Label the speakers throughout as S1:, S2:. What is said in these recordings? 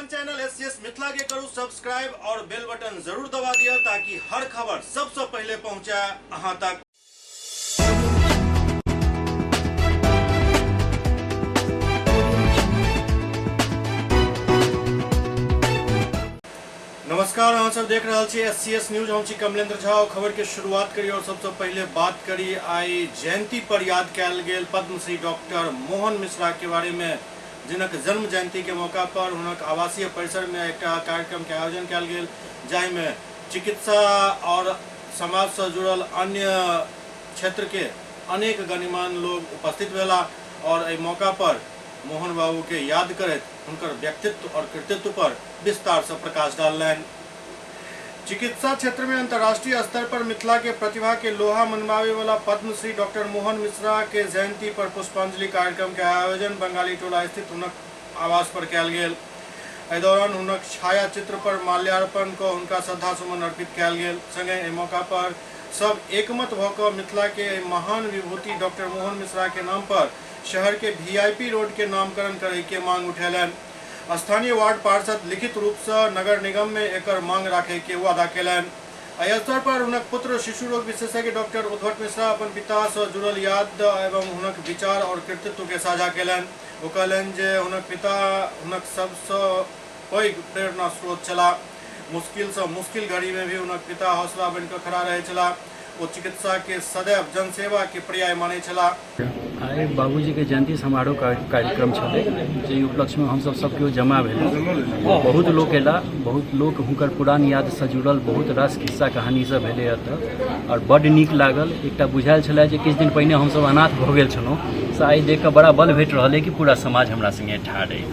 S1: अपन channel SCS Mithila के करू subscribe और बेल बटन जरूर दबा दिया ताकि हर खबर सबसे पहले पहुंचे अहां तक। नमस्कार, अहाँ सब देख रहा छी एससीएस न्यूज। हम छी कमलेंद्र झा। खबर के शुरुआत करी और सबसे पहले बात करी आई जयंती पर याद कयल गेल पद्मश्री डॉक्टर मोहन मिश्रा के बारे में, जिनक जन्म जयंती के मौका पर हुनक आवासीय परिसर में एक कार्यक्रम के आयोजन कयल गेल, जाहि में चिकित्सा और समाज से जुड़ल अन्य क्षेत्र के अनेक गणमान्य लोग उपस्थित भेला और एहि मौका पर मोहन बाबू के याद करैत हुनकर व्यक्तित्व और कृतित्व पर विस्तार से प्रकाश डाललनि। चिकित्सा क्षेत्र में अंतर्राष्ट्रीय स्तर पर मिथिला के प्रतिभा के लोहा मनवावे वाला पद्मश्री डॉक्टर मोहन मिश्रा के जयंती पर पुष्पांजलि कार्यक्रम के आयोजन बंगाली टोला स्थित हुनक आवास पर कयल गेल। एहि दौरान हुनक छाया चित्र पर माल्यार्पण क हुनका श्रद्धा सुमन अर्पित कयल गेल। संगे एहि मौका पर सब एकमत भ क मिथिला के महान विभूति डॉक्टर मोहन मिश्रा के नाम पर शहर के वीआईपी रोड के नामकरण करे के मांग उठेलनि। स्थानीय वार्ड पार्षद लिखित रूप से नगर निगम में एकर मांग राखे के वादा केलनि। एहि अवसर पर हुनक पुत्र शिशु रोग विशेषज्ञ डॉक्टर उद्भट मिश्रा अपन पिता से जुड़ल याद एवं हुनक विचार और कृतित्व के साझा केलनि। ओ कहलनि जे हुनक पिता हुनक सबसे पैघ प्रेरणा स्रोत छला। मुश्किल से मुश्किल घड़ी में भी हुनक पिता हौसला बन कर खड़ा रहे छला। वो चिकित्सा के सदैव जनसेवा के पर्याय माने छला।
S2: आइ बाबूजी के जयंती समारोह कार्यक्रम छलै, जे उपलक्ष्य में हम सब केओ जमा भेलै। बहुत लोग एला, बहुत लोग हुनकर पुरान याद से जुड़ल बहुत रास किस्सा कहानी सब भेलै एतऽ और बड्ड नीक लागल। एकटा बुझायल छलै जे किछु दिन पहिने हम सब अनाथ भऽ गेल छलहुँ, से आइ देख कऽ बड़ा बल भेट रहल है कि पूरा समाज हमरा संगे ठाढ़ है।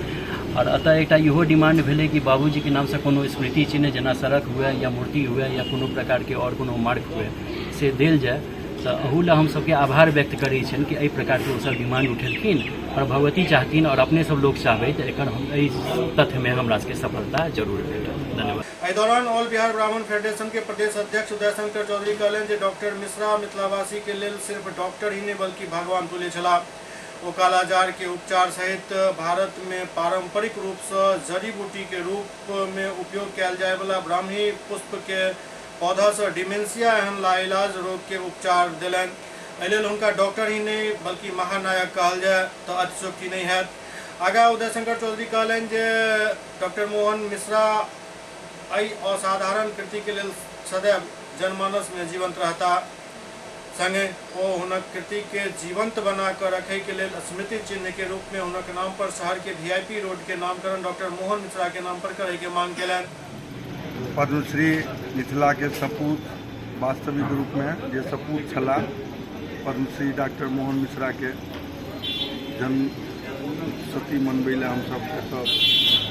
S2: और अतः एक इहो डिमांड भेलै कि बाबूजी के नाम से कोनो स्मृति चिन्ह जेना सड़क हुए या मूर्ति हुए या कोनो प्रकार के और कोनो मार्ग हुए से देल जाए। तो अहू ला हम सबके आभार व्यक्त करै छन कि एहि प्रकार के सब डिमांड उठेलखिन और भगवती चाहथिन और अपने सब लोग चाहबै तो एकर हम एहि तथ्य में हमरा सबके सफलता जरूर भेटत। धन्यवाद।
S1: एहि दौरान ऑल बिहार ब्राह्मण फेडरेशन के प्रदेश अध्यक्ष उदय शंकर चौधरी कहलनि जे डॉक्टर मिश्रा मिथिलावासी के लेल सिर्फ डॉक्टर ही नहीं बल्कि भगवान तुल्य छला। वो कालाजार के उपचार सहित भारत में पारंपरिक रूप से जड़ी बूटी के रूप में उपयोग कयल जाय वाला ब्राह्मी पुष्प के पौधा से डिमेंशिया एहन लाइलाज रोग के उपचार दिलनि। एहि लेल हुनका डॉक्टर ही नहीं बल्कि महानायक कहल जाय तो अतिशयोक्ति नहीं है। आगा उदय शंकर चौधरी कहलनि जे डॉक्टर मोहन मिश्रा एहि असाधारण कृति के लेल सदैव जनमानस में जीवंत रहता। संगे ओ हुनक कृति के जीवंत बना कर रखे के लिए स्मृति चिन्ह के रूप में हुनक नाम पर शहर के वीआईपी रोड के नामकरण डॉक्टर मोहन मिश्रा के नाम पर करे के मांग केलनि।
S3: पद्मश्री मिथिला के सपूत वास्तविक रूप में जे सपूत छला पद्मश्री डॉक्टर मोहन मिश्रा के जन्म शती मनबै ले हम सब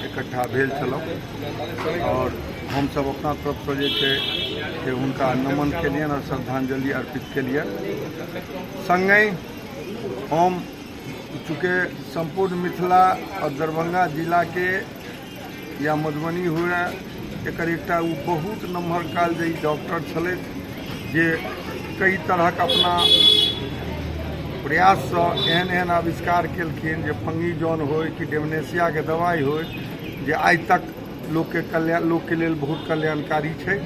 S3: इकट्ठा भेल छलहुँ और हम सब अपना तरफ से जे हुनका नमन केलियनि और श्रद्धांजलि अर्पित केलियनि। संगे हम चूँकि संपूर्ण मिथिला और दरभंगा जिला के या मधुबनी हुए एकर एकटा बहुत नम्हर काल जे डॉक्टर छलै जे कई तरहक अपना प्रयास से एहन एहन आविष्कार केलखिन जे फंगी जौन हो कि डेमनेशिया के दवाई हो जे आज तक लोग के लेल बहुत कल्याणकारी छै।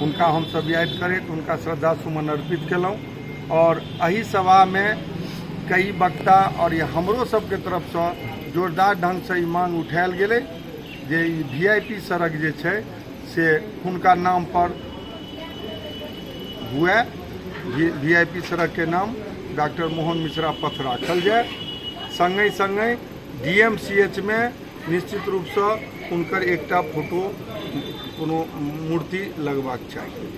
S3: उनका हम सब याद करैत उनका श्रद्धा सुमन अर्पित केलहुँ और एही सभा में कई वक्ता और ये हमरो सबके तरफ से जोरदार ढंग से मांग उठायल गेलै जे वीआईपी सड़क जे छै से हुनका नाम पर हुए। वीआईपी सड़क के नाम डॉक्टर मोहन मिश्रा पथ राखल जाए। संगे संगे डीएमसीएच में निश्चित रूप से उनकर एकटा फोटो कोनो मूर्ति लगवाक चाहिए।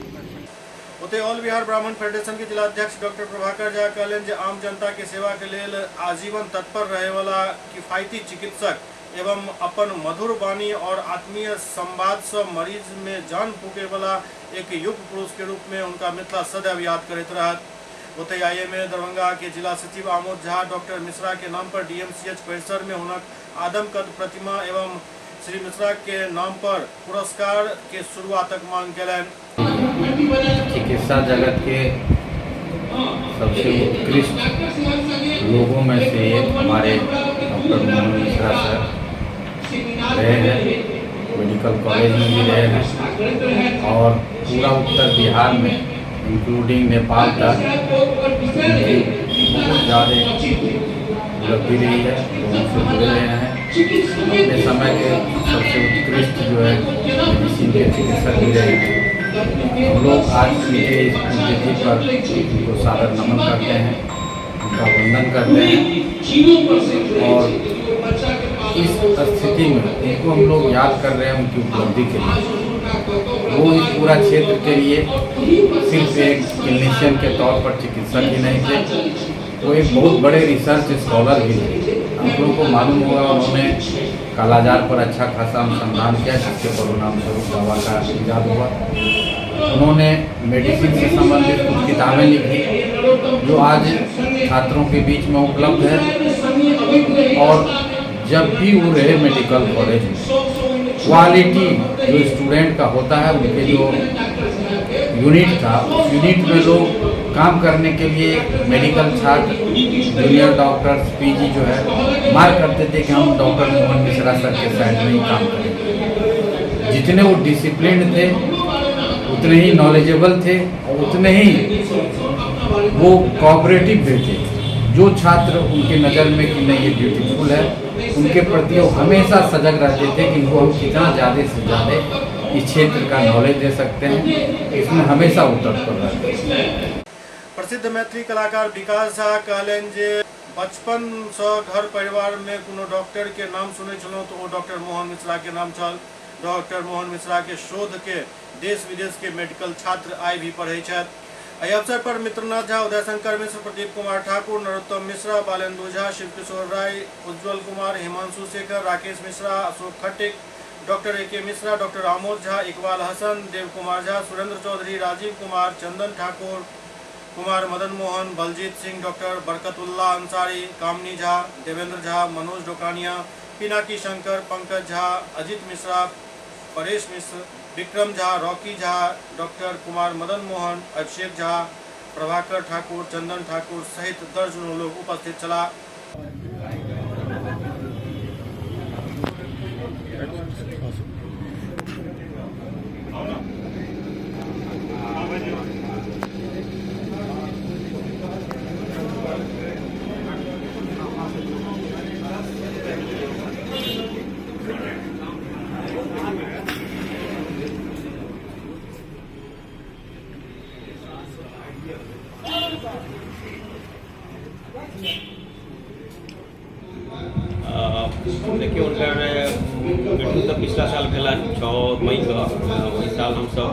S1: ओते ऑल बिहार ब्राह्मण फेडरेशन के जिला अध्यक्ष डॉक्टर प्रभाकर झा कहलनि जे आम जनता के सेवा के लेल आजीवन तत्पर रहे वाला किफायती चिकित्सक एवं अपन मधुर वाणी और आत्मीय संवाद से मरीज में जान फूके वाला एक युग पुरुष के रूप में उनका मिथिला सदैव याद करते रहत। ओते आईए में दरभंगा के जिला सचिव आमोद झा डॉक्टर मिश्रा के नाम पर डीएमसीएच परिसर में हुनक आदमकद प्रतिमा एवं श्री मिश्रा के नाम पर पुरस्कार के शुरुआतक मांग केलनि।
S4: चिकित्सा जगत के सबसे उत्कृष्ट लोगों में से एक हमारे doctor Mohan Mishra sir medical college में भी रहे हैं और पूरा उत्तर बिहार में इंक्लूडिंग नेपाल तक उनकी बहुत ज़्यादा उपलब्धि रही है, लोगों से जुड़े रहे हैं। अपने समय के सबसे उत्कृष्ट जो है मेडिसिन के चिकित्सक भी रहे हैं। हम लोग आज उनके इस पुण्यतिथि पर उनको सादर नमन करते हैं, उनका वंदन करते हैं और इस स्थिति में उनको हम लोग याद कर रहे हैं उनकी उपलब्धि के लिए। वो इस पूरा क्षेत्र के लिए सिर्फ एक क्लिनिशियन के तौर पर चिकित्सक ही नहीं थे, वो एक बहुत बड़े रिसर्च स्कॉलर भी थे। आप लोगों को मालूम होगा उन्होंने कालाजार पर अच्छा खासा अनुसंधान किया, जिसके परिणाम स्वरूप दवा का इजाद हुआ। उन्होंने मेडिसिन से संबंधित कुछ किताबें लिखी जो आज छात्रों के बीच में उपलब्ध है। और जब भी वो रहे मेडिकल कॉलेज में, क्वालिटी जो स्टूडेंट का होता है, उनके जो यूनिट था, उस यूनिट में लोग काम करने के लिए मेडिकल छात्र, जूनियर डॉक्टर्स, पीजी जो है मार करते थे कि हम डॉक्टर मोहन मिश्रा सर के साइड में ही काम करें। जितने वो डिसिप्लिन थे, उतने ही नॉलेजेबल थे और उतने ही वो कोऑपरेटिव भी थे। जो छात्र उनके नज़र में कि नहीं ये ब्यूटीफुल है, उनके प्रति वो हमेशा सजग रहते थे कि इनको हम कितना ज़्यादा से ज़्यादा इस क्षेत्र का नॉलेज दे सकते हैं, इसमें हमेशा वो तत्पर रहते हैं।
S1: प्रसिद्ध मैथिली कलाकार विकास झा कहलन जे बचपन से घर परिवार में कोनो डॉक्टर के नाम सुने छलौं तो वो डॉक्टर मोहन मिश्रा के नाम छल। डॉक्टर मोहन मिश्रा के शोध के देश विदेश के मेडिकल छात्र आइ भी पढ़े छथि। एहि अवसर पर Mitranath Jha, Uday Shankar Mishra, Pradeep Kumar Thakur, Narottam Mishra, Balendu Jha, Shiv Kishore Rai, Ujjwal Kumar, Himanshu Shekhar, Rakesh Mishra, Ashok Khatik, doctor AK Mishra, doctor Amod Jha, Iqbal Hasan, Dev Kumar Jha, Surendra Chaudhary, Rajeev Kumar, Chandan Thakur, Kumar Madan Mohan, Baljeet Singh, doctor Barkatullah Ansari, Kamini Jha, Devendra Jha, Manoj Dokania, Pinaki Shankar, Pankaj Jha, Ajit Mishra, Paresh Mishra, Vikram Jha, Rocky Jha, doctor Kumar Madan Mohan, Abhishek Jha, Prabhakar Thakur, चंदन ठाकुर सहित दर्जनों लोग उपस्थित चला।
S5: देखिए उनकर मृत्यु तो पिछला साल भेलन 6 मई का। वही साल हम सब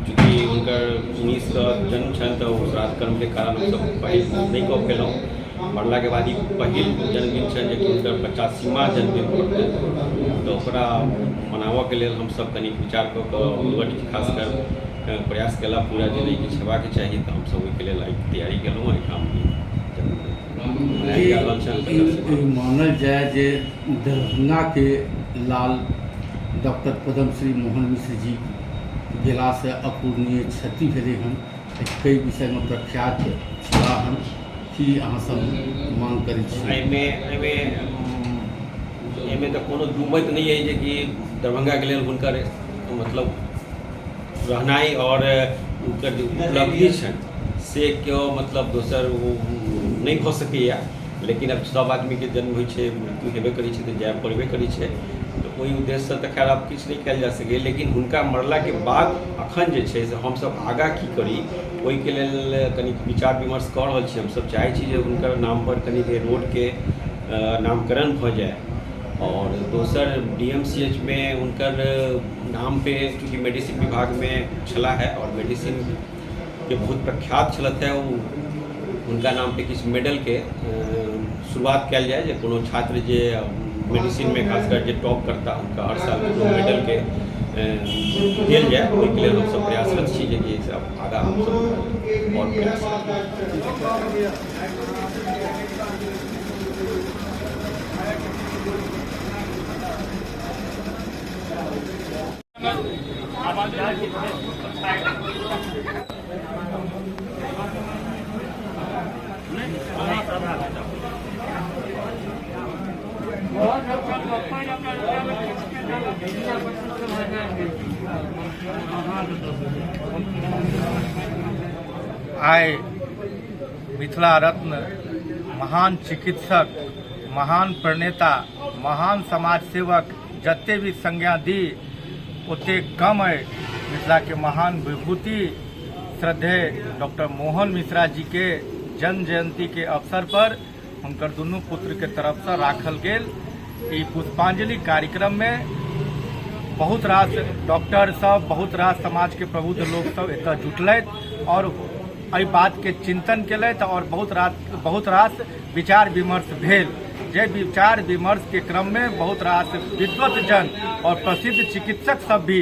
S5: चूँकि उनकर 19 का जन्म छन तो श्राद्ध कर्म के कारण हम सब पहिल नहीं कऽ पेलहुँ। मरला के बाद ही पहिल जन्मदिन छन जे उनकर 85वां जन्मदिन पड़तै, तो ओकरा मनाबऽ के लेल हम सब कनि विचार कऽ कऽ खासकर प्रयास केला पूरा जे नहीं किछु हेबाक चाही, तो हम सब ओहिके लेल तैयारी केलहुँ। एहिठाम
S6: मानल जाए जे दरभंगा के लाल डॉक्टर पद्मश्री मोहन मिश्र जी गेला से अपूर्णीय क्षति भेलै हन। कई विषय में प्रख्यात छलाह हन कि अहाँ सब मांग करै छी।
S5: एहिमे तऽ कोनो दुमत नहीं है जे कि दरभंगा के लेल हुनकर मतलब रहनाइ और उनकर जो उपलब्धि छन से क्यों मतलब दोसर नहीं भऽ सकैया। लेकिन अब सब आदमी के जन्म होइ छै, मृत्यु हेबे करै छै, तऽ जाय पड़बे करै छै। तो ओहि उद्देश्य से तऽ खैर आब किछु नहीं कयल जा सकैए, लेकिन हुनका मरला के बाद अखन जे छै से हम सब आगाँ की करी ओहिके लेल कनि विचार विमर्श कऽ रहल छी। हम सब चाहै छी जे हुनकर नाम पर कनि रोड के नामकरण भऽ जाए और दोसर DMCH में उनकर नाम पे, क्योंकि मेडिसिन विभाग में छला है और मेडिसिन के बहुत प्रख्यात छलत है, वो उनका नाम पे किछु मेडल के शुरुआत कयल जाए। जे कोनो छात्र जे मेडिसिन में खासकर जे टॉप करता उनका हर साल कोनो मेडल के देल जाए। ओहिके लेल हम सब प्रयासरत छी जे कि आगाँ हम सब और प्रयास
S7: आइ मिथिला रत्न महान चिकित्सक, महान प्रणेता, महान समाज सेवक जते भी संज्ञा दी ओते कम है। मिथिला के महान विभूति श्रद्धेय डॉक्टर मोहन मिश्रा जी के जन्म जयंती के अवसर पर उनकर दुनू पुत्र के तरफ से राखल गेल ई पुष्पांजलि कार्यक्रम में बहुत रास डॉक्टर सब, बहुत रास समाज के प्रबुद्ध लोग सब एतऽ जुटलथि और एहि बात के चिंतन केलथि और बहुत रास विचार विमर्श भेल। जे विचार विमर्श के क्रम में बहुत रास विद्वत जन और प्रसिद्ध चिकित्सक सब भी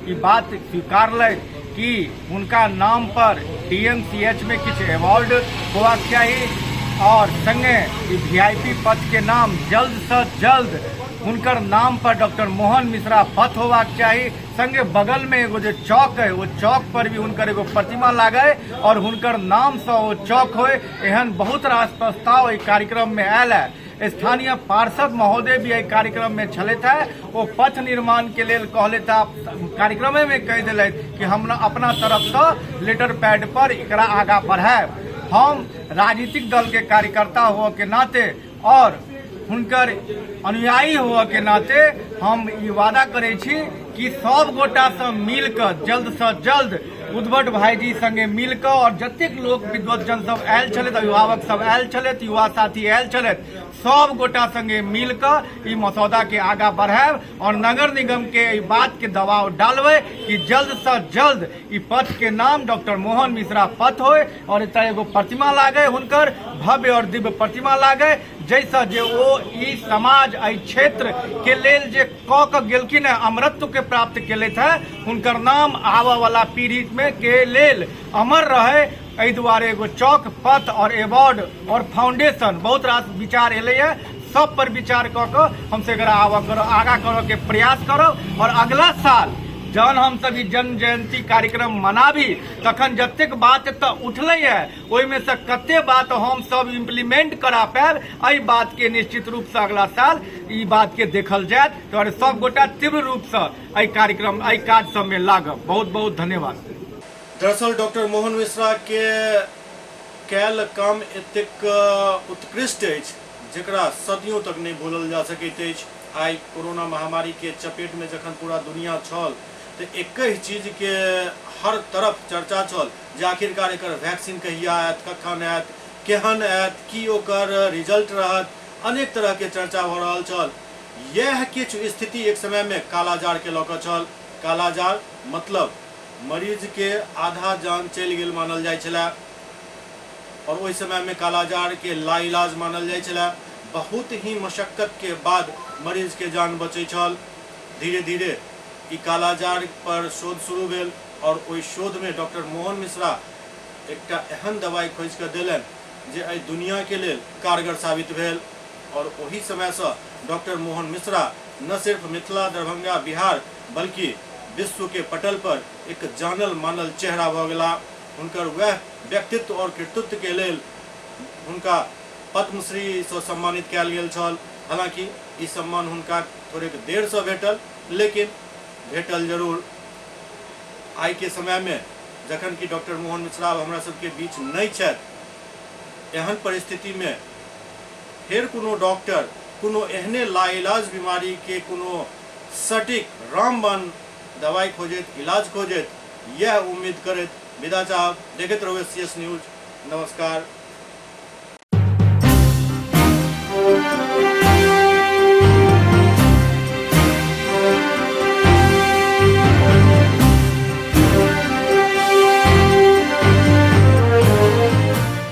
S7: ई बात स्वीकारलथि कि उनका नाम पर DMCH में किछु अवार्ड होबाक चाही और संगे VIP पथ के नाम जल्द से जल्द हुनकर नाम पर डॉक्टर मोहन मिश्रा पथ होबाक चाही। संगे बगल में एगो जो चौक है वो चौक पर भी हुनकर एगो प्रतिमा लागे और हुनकर नाम से वो चौक होए। एहन बहुत रास प्रस्ताव एहि कार्यक्रम में आयल है। स्थानीय पार्षद महोदय भी एहि कार्यक्रम में छलैथ है। वो पथ निर्माण के लिए कहलैथ, कार्यक्रम में कह दिलथि कि हम अपना तरफ से लेटर पैड पर एकरा आगा बढ़ाएब। हम राजनीतिक दल के कार्यकर्ता हुआ के नाते और हुनकर अनुयायी हुआ के नाते हम ई वादा करे छी कि सब गोटा से मिलकर जल्द से जल्द उद्भट भाईजी संगे मिलकर और जतेक लोग विद्वत जन सब आयल छलैथ, अभिभावक सब आयल छलैथ, युवा साथी आयल छलैथ, सब गोटा संगे मिलकर ई मसौदा के आगा बढ़ाएब और नगर निगम के ई बात के दबाव डालबै कि जल्द से जल्द ई पथ के नाम डॉक्टर मोहन मिश्रा पथ होए और एतऽ एगो प्रतिमा लागे, हुनकर भव्य और दिव्य प्रतिमा लागे, जैसा जे ओ ई समाज एहि क्षेत्र के लेल जे कऽ के गेलखिन है, अमरत्व के प्राप्त केलथि है, हुनकर नाम आबऽ वाला पीढ़ी में के लेल अमर रहे। एहि दुआरे एगो चौक, पथ और अवार्ड और फाउंडेशन बहुत रास विचार एलै है। सब पर विचार कऽ के हमसे आगा करऽ के प्रयास करब और अगला साल जहन हम सब जन्म जयंती कार्यक्रम मनाबी तखन जतेक बात एतऽ उठलै है ओहिमे से कते बात हम सब इम्प्लीमेंट करा पाएब, एहि बात के निश्चित रूप से अगला साल ई बात के देखल जायत। तो सब गोटा तीव्र रूप से एहि कार्यक्रम एहि काज सब में लागब। बहुत बहुत धन्यवाद।
S1: दरअसल डॉक्टर मोहन मिश्रा के कैल काम एतेक उत्कृष्ट अछि जेकरा सदियों तक नहीं भूलल जा सकैत अछि। आई कोरोना महामारी के चपेट में जखन पूरा दुनिया छल तो एक ही चीज के हर तरफ चर्चा चल जे आखिरकार एकर वैक्सीन कहिया आयत, कखन आयत, केहन आयत, की ओकर रिजल्ट रहत, अनेक तरह के चर्चा हो रहा चल। यह किछु स्थिति एक समय में कालाजार के लऽ कऽ छल। कालाजार मतलब मरीज के आधा जान चलि गेल मानल जाइ छलै और ओहि समय में कालाजार के लाइलाज मानल जाइ छलै। बहुत ही मशक्कत के बाद मरीज के जान बचै छल। धीरे धीरे ई कालाजार पर शोध शुरू भेल और ओहि शोध में डॉक्टर मोहन मिश्रा एकटा एहन दवाई खोज के देलनि जे एहि दुनिया के लेल कारगर साबित भेल। और ओहि समय से डॉक्टर मोहन मिश्रा न सिर्फ मिथिला, दरभंगा, बिहार बल्कि विश्व के पटल पर एक जानल मानल चेहरा भऽ गेला। हुनकर वह व्यक्तित्व और कृतित्व के लेल हुनका पद्मश्री से सम्मानित कयल गेल छल। हालांकि ई सम्मान हुनका थोड़ेक देर से भेटल, लेकिन भेटल जरूर। आई के समय में जखन कि डॉक्टर मोहन मिश्रा हमरा सबके बीच नहीं छथि, एहन परिस्थिति में फेर कोनो डॉक्टर कोनो एहने लाइलाज बीमारी के कोनो सटीक रामबाण दवाई खोजैत, इलाज खोजैत, यह उम्मीद करैत विदा चाहब। देखैत रहू CS न्यूज। नमस्कार।